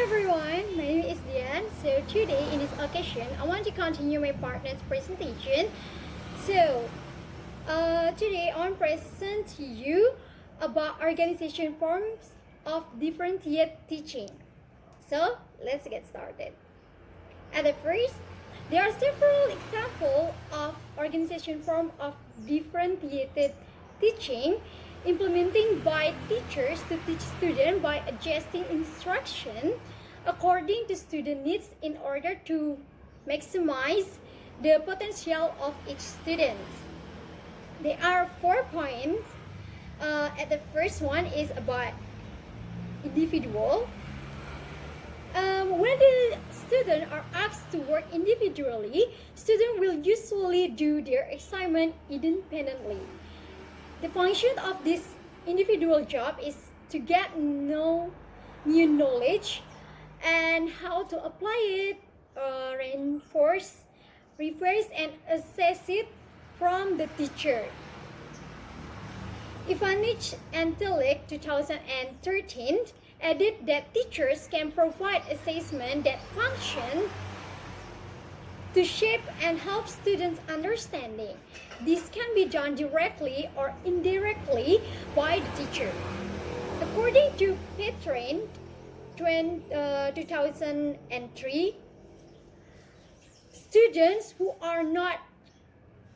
everyone, my name is Dian. So today in this occasion, I want to continue my partner's presentation. So today I want to present to you about organization forms of differentiated teaching. So let's get started. At the first, there are several examples of organization form of differentiated teaching implementing by teachers to teach students by adjusting instruction according to student needs in order to maximize the potential of each student. There are 4 points. At the first one is about individual. When the students are asked to work individually, students will usually do their assignment independently. The function of this individual job is to get new knowledge and how to apply it, reinforce, refresh, and assess it from the teacher. Ivanich and Tillich 2013 added that teachers can provide assessment that function to shape and help students' understanding. This can be done directly or indirectly by the teacher. According to Petrin 2003, students who are not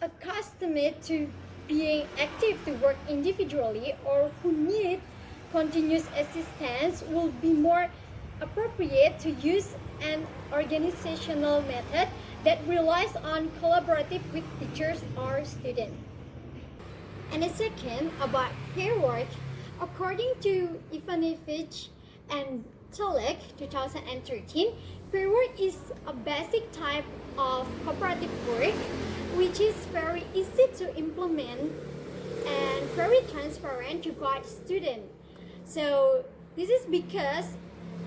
accustomed to being active to work individually or who need continuous assistance will be more appropriate to use an organizational method that relies on collaborative with teachers or students. And the second, about pair work, according to Ivanovich and Tillich 2013, pair work is a basic type of cooperative work which is very easy to implement and very transparent to guide students. So this is because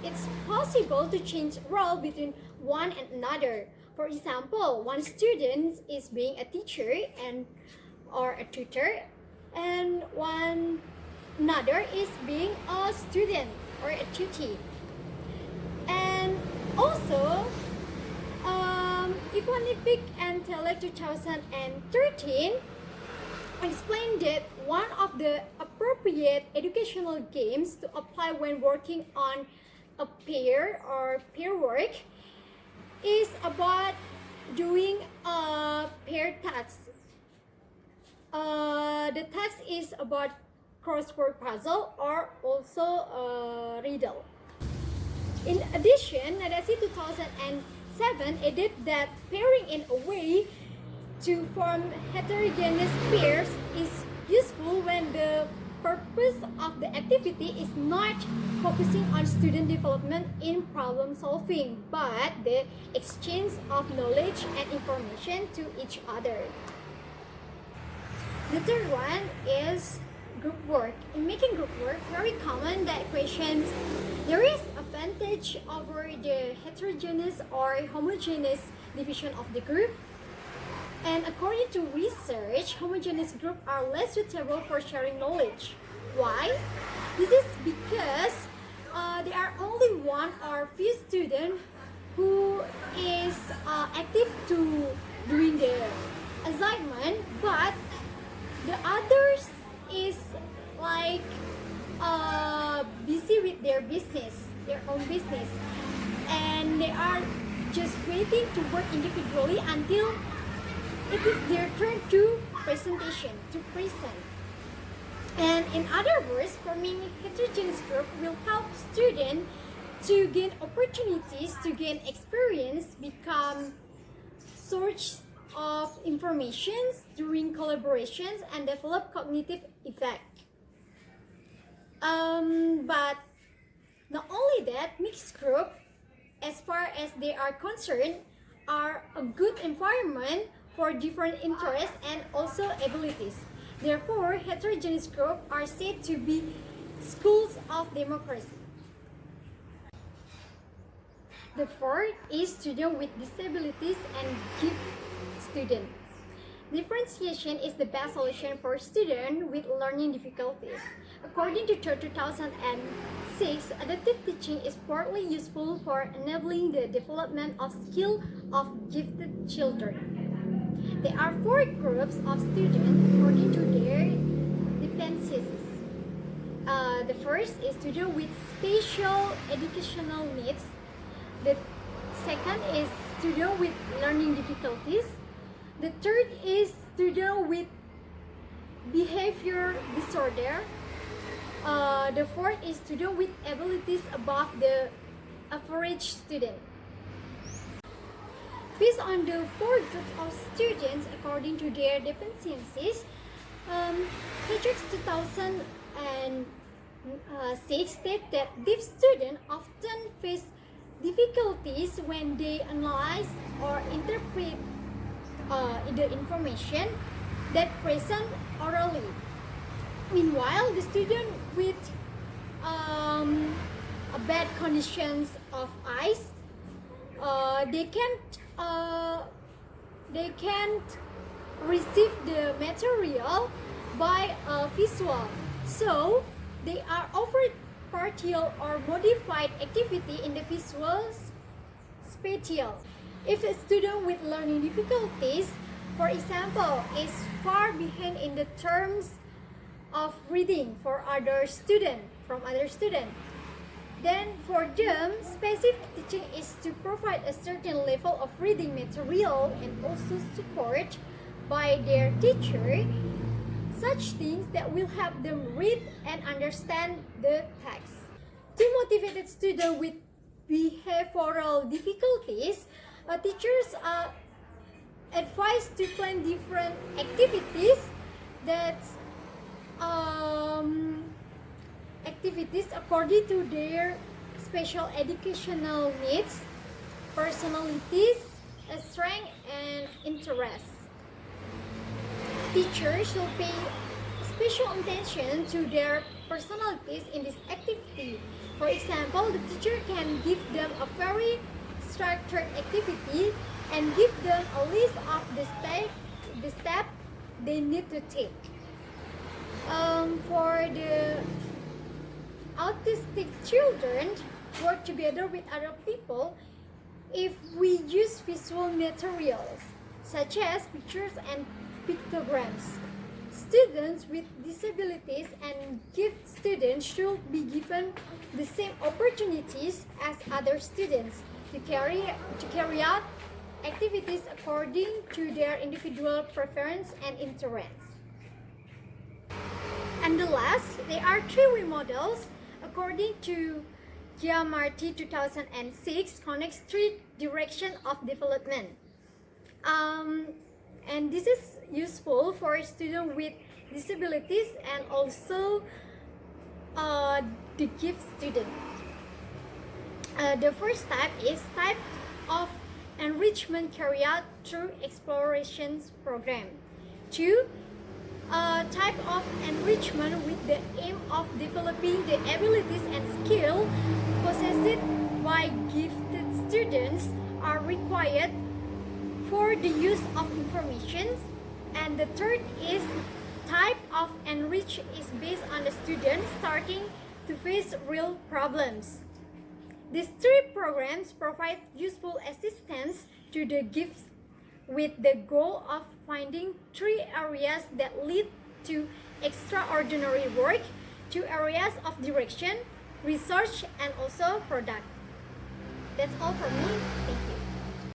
it's possible to change role between one and another. For example, one student is being a teacher or a tutor, and one another is being a student or a tutee. And also, Ivanovich and Tillich 2013 explained that one of the appropriate educational games to apply when working on a pair or pair work is about doing a pair task. The task is about crossword puzzle or also a riddle. In addition, Nadasi 2007 added that pairing in a way to form heterogeneous pairs is useful when the purpose of the activity is not focusing on student development in problem solving, but the exchange of knowledge and information to each other. The third one is group work. In making group work, very common that equations there is advantage over the heterogeneous or homogeneous division of the group. And according to research, homogeneous groups are less suitable for sharing knowledge. Why? This is because there are only one or few students who is active to doing the assignment, but the others is like busy with their own business, and they are just waiting to work individually until it is their turn to present. And in other words, forming a heterogeneous group will help students to gain opportunities, to gain experience, become source of information during collaborations, and develop cognitive effect. But not only that, mixed group, as far as they are concerned, are a good environment for different interests and also abilities. Therefore, heterogeneous groups are said to be schools of democracy. The fourth is students with disabilities and gifted students. Differentiation is the best solution for students with learning difficulties. According to 2006, adaptive teaching is partly useful for enabling the development of skill of gifted children. There are four groups of students according to their dependencies. The first is students with special educational needs. The second is students with learning difficulties. The third is student with behavior disorder. The fourth is student with abilities above the average student. Based on the four groups of students according to their dependencies, Matrix 2006 state that deaf students often face difficulties when they analyze or interpret the information that present orally. Meanwhile, the student with bad conditions of eyes, they can't receive the material by visual, so they are offered partial or modified activity in the visual spatial. If a student with learning difficulties, for example, is far behind in the terms of reading from other students, then for them, specific teaching is to provide a certain level of reading material and also support by their teacher, such things that will help them read and understand the text. To motivate students with behavioral difficulties, teachers are advised to plan different activities according to their special educational needs, personalities, strength, and interests. Teachers should pay special attention to their personalities in this activity. For example, the teacher can give them a very structured activity and give them a list of the steps they need to take. For the autistic children work together with other people if we use visual materials such as pictures and pictograms. Students with disabilities and gifted students should be given the same opportunities as other students to carry out activities according to their individual preference and interests. And the last, there are three way models according to Giamarti 2006 connects three directions of development. And this is useful for students with disabilities and also the gifted student. The first type is type of enrichment carried out through explorations program. 2. Type of enrichment with the aim of developing the abilities and skill possessed by gifted students are required for the use of information. And the third is type of enrich is based on the student starting to face real problems. These three programs provide useful assistance to the gifts with the goal of finding three areas that lead to extraordinary work, 2 areas of direction, research, and also product. That's all from me.